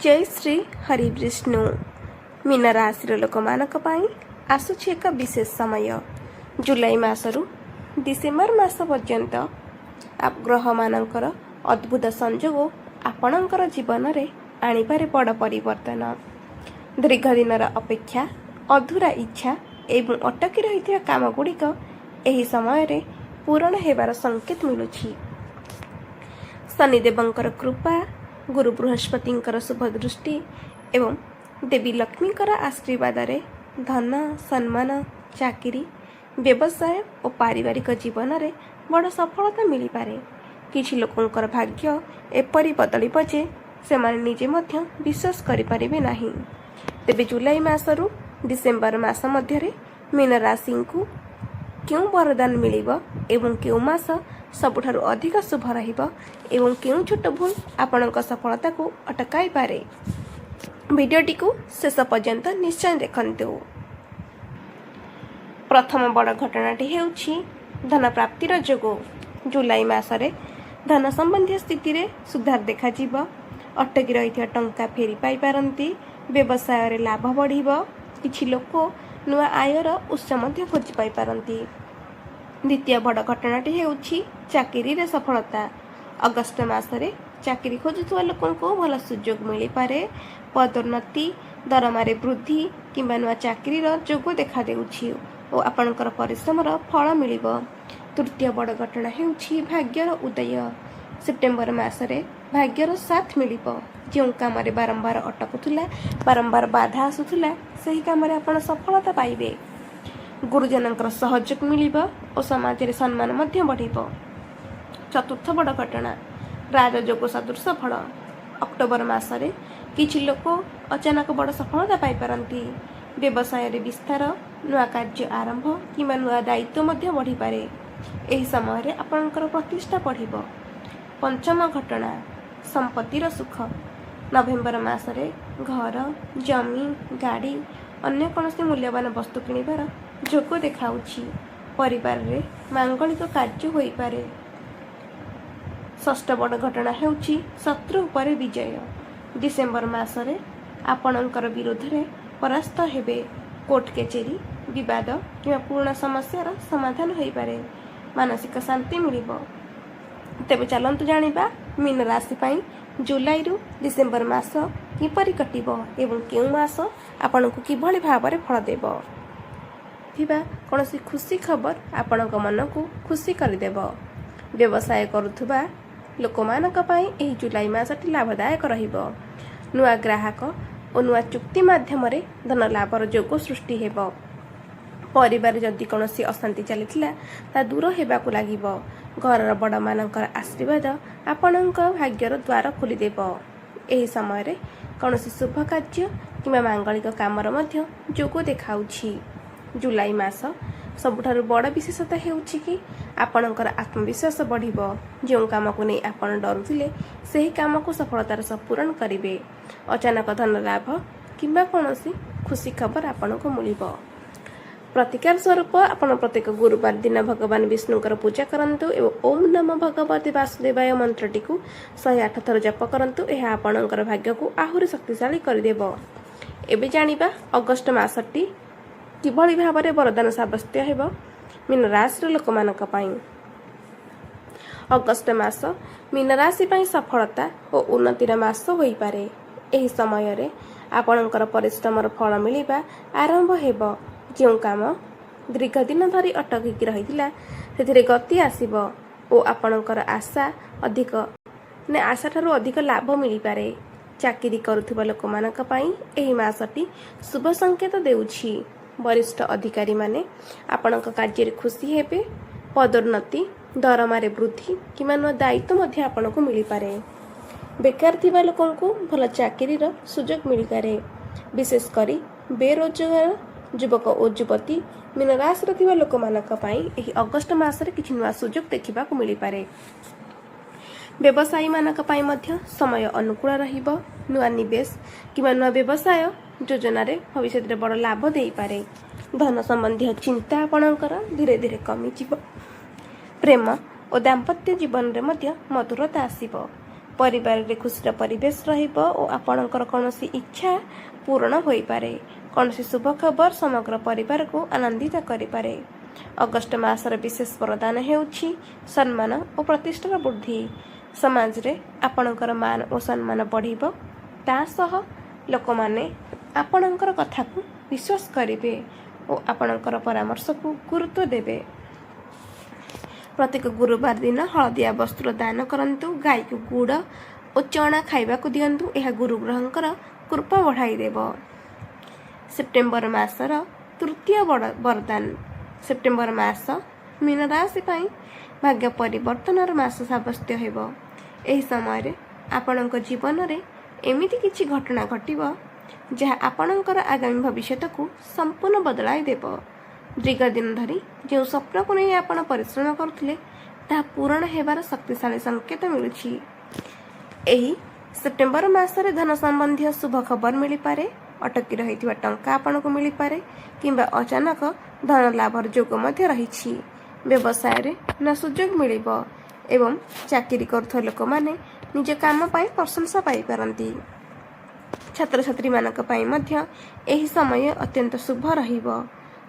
जय श्री हरिविष्णु मीन राशि लोक मानी आसुछि एक विशेष समय जुलाई मासरू डिसेम्बर मास पर्यंत ग्रह मानकर अद्भुत संजोग आपणकर जीवन में आनिपारे बड़ परिवर्तन दीर्घ दिनर अपेक्षा अधूरा इच्छा एवं अटकी रही काम गुड़िक एही समय रे पूरण हेबार संकेत मिलुछि। शनिदेवंकर कृपा गुरु बृहस्पतिंकर शुभ दृष्टि एवं देवी लक्ष्मीकर आशीर्वाद रे धन सम्मान चाकरी व्यवसाय और पारिवारिक जीवन में बड़ सफलता मिल पारे। किछि लोकंकर भाग्य एपरी बदलिब जे सेमाने निजे मध्य विश्वास करिपारिबे नाही। तेबे जुलाई मासरू डिसेम्बर मास मध्यरे मीन राशि को क्यों वरदान मिलिब एवं क्यों मास सबुठारु अधिक शुभ रहिब एवं क्यों छोट भूल आपणक सफलता को अटकाई पारे। वीडियोटी को शेष पर्यंत निश्चय देखंतु। प्रथम बड़ घटनाटी हेउछि धन प्राप्तिर जोग। जुलाई मासरे धन संबंधी स्थिति रे सुधार देखा जीव। अटकी रही टंका फेरी पाई पारंती। व्यवसाय रे लाभ बढ़िब। किछि लोक नुआ आयर उत्स मध्य खोजी पाई पारंती। द्वितीय बड़ घटनाटी हेउछि चाकरी रे सफलता। अगस्त मासरे चाकरी खोजुवा लोकन को भल सुजोग मिल पारे। पदोन्नति दरमारे वृद्धि किंबा नुआ चाकरी जोग देखा देउछि और आपणकर परिश्रमर फल मिलिब। तृतीय बड़ घटना हेउछि भाग्यर उदय। सेप्टेम्बर मासरे भाग्यर साथ मिलिब। जो काम रे बारंबार अटकुला बारंबार बाधा आसुला सही काम रे आपण सफलता पाइबे। गुरुजनकर सहयोग मिलिब और समाज रे सम्मान मध्य बढ़िब। चतुर्थ बड़ घटना राजयोग सदृश फल। अक्टोबर मासरे किछि लोक अचानक बड़ सफलता पाई पारंती। व्यवसाय रे विस्तार नुआ कार्य आरंभ किंबा नुआ दायित्व मध्य बढ़ी पारे। एही समय रे आपणकर प्रतिष्ठा बढ़िब। पंचम घटना संपत्तिर सुख। नवेम्बर मासरे घर जमी गाड़ी अन्य कौनसी मूल्यवान वस्तु किणिबार जोग देखाउछि। परिवार रे मांगलिक कार्य होई पारे। षष्ठ बड़ घटना हेउछि शत्रु उपरे विजय। डिसेम्बर मासरे आपणकर विरोध रे परास्त हेबे। कोर्ट कचेरी विवाद किंवा पूर्ण समस्यार समाधान होई पारे। मानसिक शांति मिलिब। तेबे चलंतु जानिबा मीन राशि पई जुलाई रु डिसेम्बर मास किपरि कटिब एवं केउ मास आपनकु किभଳି भाबरे फल देब। थिबा कोनोसी खुशी खबर आपनक मन को खुशी करदेब। व्यवसाय करुथुबा लोकमानक पई एही जुलाई मासटी लाभदायक रहिब। नुआ ग्राहक और नुआ चुक्ति माध्यम धन लाभर जोग सृष्टि हेब। परिवार जदि कौनसी अशांति चलीथिला ता दूर हेबाकु लागिब। घर बड़ मानकर आशीर्वाद आपणक भाग्यर द्वार खोलीदेब। एही समय रे कौनसी शुभ कार्य किंबा मांगलिक कामर मध्य जोग देखाउछि। जुलाई मास सबुठारु बड़ विशेषता हेउछि कि आपणकर आत्मविश्वास बढ़िब। जो काम को नहीं आपण डरुथिले सही काम को सफलतार सह पूरण करिवे। अचानक धन लाभ किंबा कौनसी खुशी खबर आपणको मिलिब। प्रतिकार स्वरूप आपण प्रत्येक गुरुवार दिन भगवान विष्णुकर पूजा करंतु एवं ओम नमो भगवते वासुदेवाय मंत्रटी को 108 थर जप करंतु। यह आपणकर भाग्य को आहुरी शक्तिशाली करदेब। एबे जानिबा अगस्त मासटी किभଳି भाबरे वरदान साब्यस्त हेब मीन राशि लोक मानक पई। अगस्त मास मीन राशि पई सफलता और उन्नतिर मास होई पारे। एही समय रे आपणकर परिश्रमर फल मिलिबा आरंभ हेब। जो काम दीर्घ दिन धरी अटकी रही से गति आसब और आपणकर आशा अधिक ने आशा ठारू अधिक लाभ मिल पारे। चाकरी करुथुबा लोक मानक पई एही मासटी शुभ संकेत देउछि। वरिष्ठ अधिकारी माने आपणक कार्य रे खुशी हेबे। पदोन्नति दरमारे वृद्धि किंबा नुआ दायित्व मध्य आपणको मिल पारे। बेकार थिबा लोकन को भल चाकरी रो सुजोग मिल पारे। विशेष करी बेरोजगार युवक और युवती मीन राशि थिबा लोक मानक पई एही अगस्त मासरे किछि नुआ सुजोग देखिबा को मिल पारे। व्यवसायी मानक पई मध्य समय अनुकूल रहिब। नुआ निवेश किंबा नुआ व्यवसाय योजना रे भविष्य रे बड़ लाभ देई पारे। धन संबंधी चिंता आपणकर धीरे धीरे कमी जीव। प्रेम और दाम्पत्य जीवन रे मध्य मधुरता आसीब। परिवार रे खुशीर परिवेश रहिबो और आपणकर कौनसी इच्छा पूर्ण होई पारे। कौनसी शुभ खबर समग्र परिवार को आनंदित करि पारे। अगस्ट मासर विशेष वरदान हेउछि सम्मान और प्रतिष्ठार वृद्धि। समाज रे आपणकर मान और सम्मान बढ़िबो। ता सह लोक माने आपणकर कथा को विश्वास करिवे और आपणकर परामर्श को गुरुत्व देवे। प्रत्येक गुरुवार दिन हलदिया वस्त्र दान करंतु। गाय को गुड़ और चना खाइबा को दियंतु। यह गुरु ग्रहंकर कृपा बढ़ाई देव। सेप्टेम्बर मासर तृतीय वरदान। सेप्टेम्बर मास मीन राशि पाई भाग्य परिवर्तनर मास साब्यस्त हेब। एही समय रे आपणक जीवन रे एमिति किछि घटना घटिबो जहाँ आपणकर आगामी भविष्यत को संपूर्ण बदलाई देव। दीर्घ दिन धरी जो स्वप्न को नहीं आपण परिश्रम करुले ताहा पूरण हेबार शक्तिशाली संकेत मिलुछि। एही सेप्टेम्बर मासरे धन संबंधी शुभ खबर मिली पारे। अटकी रहिथिबा टंका आपण को मिली पारे किंबा अचानक धन लाभर योग मध्य रहिछि। व्यवसाय रे न सुयोग मिलिबो एवं चाकरी करुथुवा लोक माने निज काम पाई प्रशंसा पाई पारंती। छात्र छात्री मानक पाई मध्य एही समय अत्यंत शुभ रहिबो।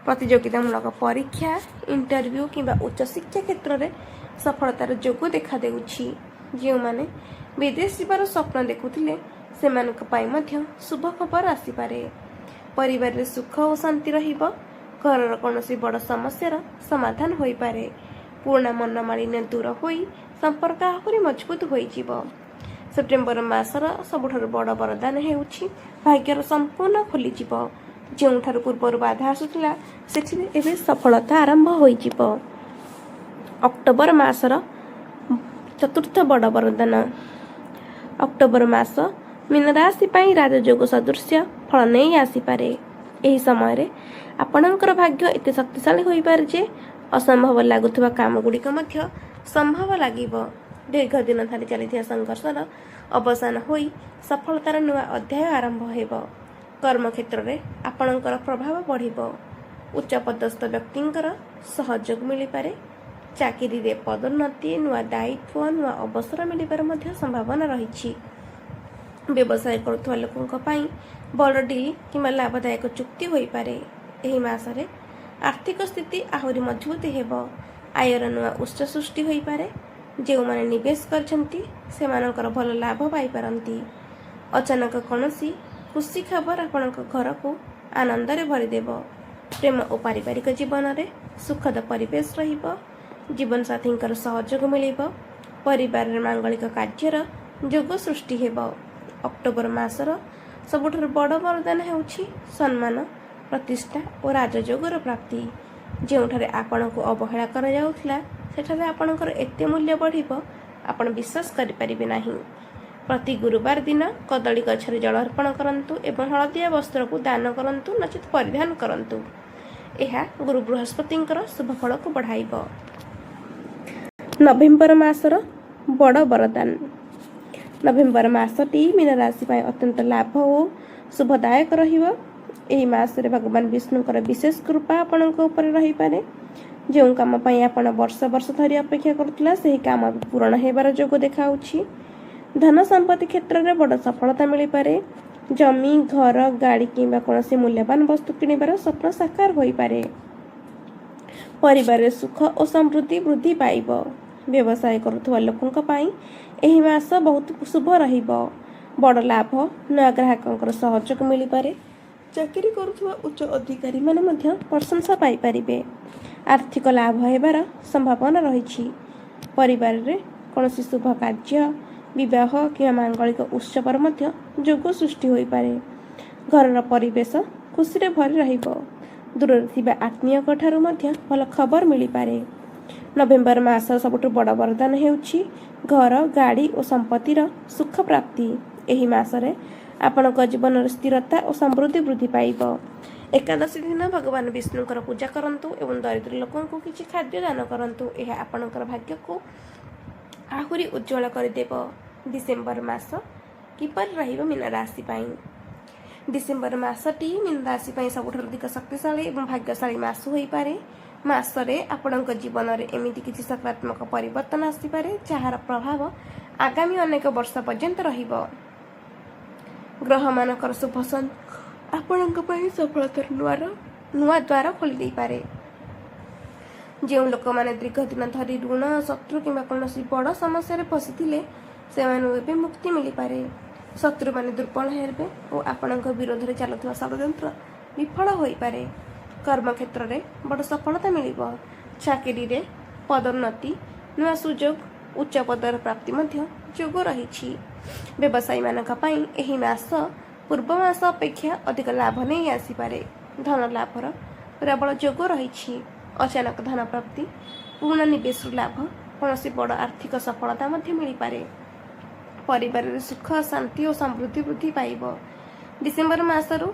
प्रतियोगितामूलक परीक्षा इंटरव्यू किंबा उच्च शिक्षा क्षेत्र में सफलतार योग देखा देउछि। जो माने विदेश जीवार स्वप्न देखुथिले सेमानक पाई मध्य शुभ खबर आसीपारे। परिवार रे सुख और शांति रहिबो। घरर कौनसी बड़ समस्यार समाधान होई पारे। पुराना मनमालिन्य दूर होई संपर्क आहुरी मजबूत होई जीवो। सेप्टेम्बर मासर सबुठारु बड़ वरदान हेउछि भाग्यर संपूर्ण खोली जीवो। जोठार पूर्वर बाधा आसुला सेठिरे एबे सफलता आरंभ होई जीवो। अक्टोबर मासर चतुर्थ बड़ वरदान। अक्टोबर मास मीन राशि पाई राजयोग सदृश्य फल नहीं आसीपारे। एही समय रे आपणकर भाग्य एते शक्तिशाली होई पारे जे असंभव लागुथुवा काम गुड़िक मध्य संभव लागिबो। दीर्घ दिन धरी चलिथिया संघर्षर अवसान होई सफलतार नुआ अध्याय आरंभ हेबो। कर्म क्षेत्र में आपणकर प्रभाव बढ़िबो। उच्च पदस्थ व्यक्तिंकर सहयोग मिली पारे। चाकरी रे पदोन्नति नुआ दायित्व नुआ अवसर मिलिबार मध्य संभावना रहिछि। व्यवसाय करुथुवा लोकंक पाई बड़ डील किंबा लाभदायक चुक्ति होई पारे। एही मासरे आर्थिक स्थिति आहुरी मजबूत हेबो। आयर नुआ उत्स सृष्टि होई पारे। जो माने निवेश करछंती सेमानकर भल लाभ पाई पारंती। अचानक कौनसी खुशी खबर आपणक घर को आनंद रे भरी देव। प्रेम और पारिवारिक जीवन रे सुखद परिवेश रहिबो। जीवन साथींकर सहयोग मिलिबो। परिवार रे मांगलिक कार्यर योग सृष्टि हेबो। अक्टोबर मासर सबुठारु बड़ वरदान हेउछि सम्मान प्रतिष्ठा और राजयोगर प्राप्ति। जोठारे आपण को अवहेला करा जाउथला सेठारे आपणकर एते मूल्य बढ़िबो आपण विश्वास करि परिबे नाही। प्रति गुरुवार दिन कदली गछरे जल अर्पण करंतु एवं हलदिया वस्त्र को दान करंतु नचित परिधान करंतु। एहा गुरु बृहस्पतिंकर शुभ फल को बढ़ाइबो। नवेम्बर मासर बड़ वरदान। नवेम्बर मासटी मीन राशि पाई अत्यंत लाभ और शुभदायक रहिबो। एही मासरे भगवान विष्णुकर विशेष कृपा आपणक ऊपर रही पारे। जो काम पाई आपण वर्ष वर्ष धरी अपेक्षा करथुला सेही काम पूर्ण हेबार योग देखाउछि। धन संपत्ति क्षेत्र में बड़ सफलता मिली पारे। जमी घर गाड़ी किंबा कौनसी मूल्यवान वस्तु किनिबार स्वप्न साकार होई पारे। परिवार रे सुख और समृद्धि वृद्धि पाइबो। व्यवसाय करुथुवा लोकंक पाई एही मास बहुत शुभ रहिबो। बड़ लाभ नया ग्राहकंकर सहयोग मिली पारे। चाकरी करुथुवा उच्च अधिकारी माने मध्य प्रशंसा पाई पारिबे। आर्थिक लाभ हेबार संभावना रहिछि। परिवार रे कौनसी शुभ कार्य विवाह कि मांगलिक उत्सवर मध्य योग सृष्टि होई पारे। घरर परिवेश खुशी रे भरी रहिबो। दूर थिबा आत्मीय ठारू मध्य भल खबर मिली पारे। नवेम्बर मास सबुठु बड़ वरदान हेउछि घर गाड़ी और संपत्तिर सुख प्राप्ति। एही मासरे आपणक जीवन स्थिरता और समृद्धि वृद्धि पाइबो। एकादशी दिन भगवान विष्णुकर पूजा करंतु एवं दरिद्र लोकों को किछि खाद्य दान करंतु। एहा आपणकर भाग्य को आहुरी उज्ज्वल कर देव। डिसेम्बर मास किपर रहिबो मीन राशि पाई। डिसेम्बर मासटी मीन राशि ପାଇଁ ସବୁଠାରୁ ଅଧିକ ଶକ୍ତିଶାଳୀ ଏବଂ ଭାଗ୍ୟଶାଳୀ ମାସ ହୋଇପାରେ। ମାସରେ ଆପଣଙ୍କ ଜୀବନରେ ଏମିତି କିଛି ସକାରାତ୍ମକ ପରିବର୍ତ୍ତନ ଆସିପାରେ ଯାହାର ପ୍ରଭାବ ଆଗାମୀ ଅନେକ ବର୍ଷ ପର୍ଯ୍ୟନ୍ତ ରହିବ। ଗ୍ରହମାନଙ୍କର ଶୁଭ ଆପଣଙ୍କ ପାଇଁ ସଫଳତାର ନୂଆ ଦ୍ୱାର ଖୋଲି ଦେଇପାରେ। ଯେଉଁ ଲୋକମାନେ ଦୀର୍ଘ ଦିନ ଧରି ଋଣ ଶତ୍ରୁ କିମ୍ବା କୌଣସି ବଡ଼ ସମସ୍ୟାରେ ଫସିଥିଲେ ସେମାନଙ୍କୁ ଏବେ ମୁକ୍ତି ମିଳିପାରେ। ଶତ୍ରୁମାନେ ଦୁର୍ବଳ ହେବେ ଓ ଆପଣଙ୍କ ବିରୋଧରେ ଚାଲୁଥିବା ଷଡ଼ଯନ୍ତ୍ର ବିଫଳ ହୋଇପାରେ। କର୍ମକ୍ଷେତ୍ରରେ ବଡ଼ ସଫଳତା ମିଳିବ। ଚାକିରିରେ ପଦୋନ୍ନତି ନୂଆ ସୁଯୋଗ ଉଚ୍ଚ ପଦର ପ୍ରାପ୍ତି ମଧ୍ୟ ଯୋଗ ରହିଛି। ବ୍ୟବସାୟୀମାନଙ୍କ ପାଇଁ ଏହି ମାସ ପୂର୍ବ ମାସ ଅପେକ୍ଷା ଅଧିକ ଲାଭ ନେଇ ଆସିପାରେ। ଧନ ଲାଭର ପ୍ରବଳ ଯୋଗ ରହିଛି। ଅଚାନକ ଧନ ପ୍ରାପ୍ତି ପୁରୁଣା ନିବେଶରୁ ଲାଭ କୌଣସି ବଡ଼ ଆର୍ଥିକ ସଫଳତା ମଧ୍ୟ ମିଳିପାରେ। ପରିବାରରେ ସୁଖ ଶାନ୍ତି ଓ ସମୃଦ୍ଧି ବୃଦ୍ଧି ପାଇବ। ଡିସେମ୍ବର ମାସରୁ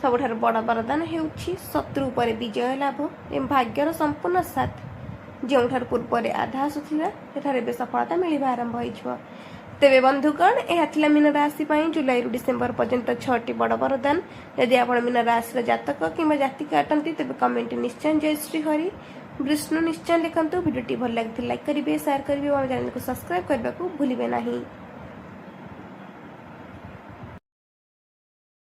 ସବୁଠାରୁ ବଡ଼ ବରଦାନ ହେଉଛି ଶତ୍ରୁ ଉପରେ ବିଜୟ ଲାଭ ଏବଂ ଭାଗ୍ୟର ସମ୍ପୂର୍ଣ୍ଣ ସାଥ। ଯେଉଁଠାରୁ ପୂର୍ବରେ ଆଧା ଆସୁଥିଲା ସେଠାରେ ଏବେ ସଫଳତା ମିଳିବା ଆରମ୍ଭ ହୋଇଯିବ। ତେବେ ବନ୍ଧୁଗଣ, ଏହା ଥିଲା ମୀନ ରାଶି ପାଇଁ ଜୁଲାଇରୁ ଡିସେମ୍ବର ପର୍ଯ୍ୟନ୍ତ 6ଟି ବଡ଼ ବରଦାନ। ଯଦି ଆପଣ ମୀନ ରାଶିର ଜାତକ କିମ୍ବା ଜାତିକା ଅଟନ୍ତି ତେବେ କମେଣ୍ଟରେ ନିଶ୍ଚୟ ଜୟ ଶ୍ରୀ ହରି ବିଷ୍ଣୁ ନିଶ୍ଚୟ ଲେଖନ୍ତୁ। ଭିଡ଼ିଓଟି ଭଲ ଲାଗିଥିଲେ ଲାଇକ୍ କରିବେ, ସେୟାର କରିବେ ଓ ଆମ ଚ୍ୟାନେଲକୁ ସବସ୍କ୍ରାଇବ୍ କରିବାକୁ ଭୁଲିବେ ନାହିଁ।